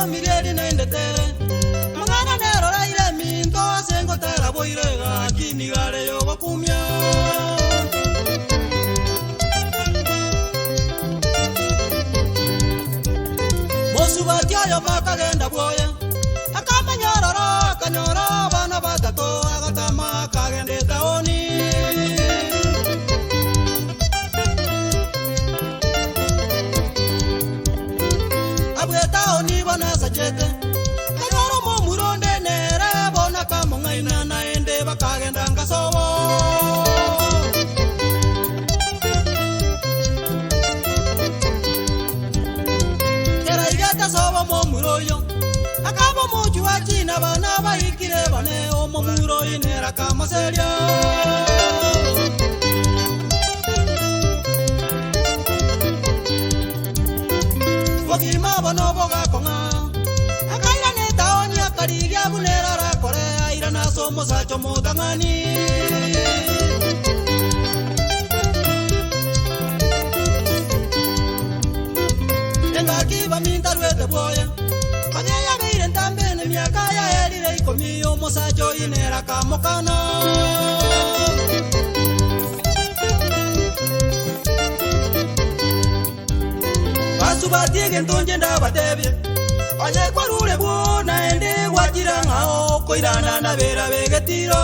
yo mireri nendetere mangana nero raire minto sengo tera boirega kinigare yo bakumya Mosubati yo makagenda boya akamenyororo kanyoro bana batato agatama kagende taoni Taoni bana sajete kanyoro mo muronde nere bona kamongaina naende bakagenda ngasobo Kera igata sobo mo muroyo akabo mo juachi na bana baikire bane o mo muroyo nera kamaseria Wakima bono boga konga akaira ne taoni akarigia bunera ra kore aira na somo sacho modangani Enga kiba mintarwete boya kanyaya geire ntambe ne miaka ya elire ikomiyo mosacho inera kamokana Basubati gentonje ndabatebye Anye kwarure bona ende wajira ngao koirana na ERABE EGETIRO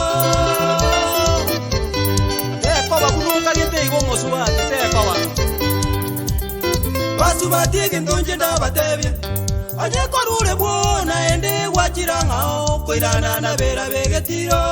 Eko bakunuka gete igo mosubati teko wa Basubati gentonje ndabatebye Anye kwarure bona ende wajira ngao koirana na ERABE EGETIRO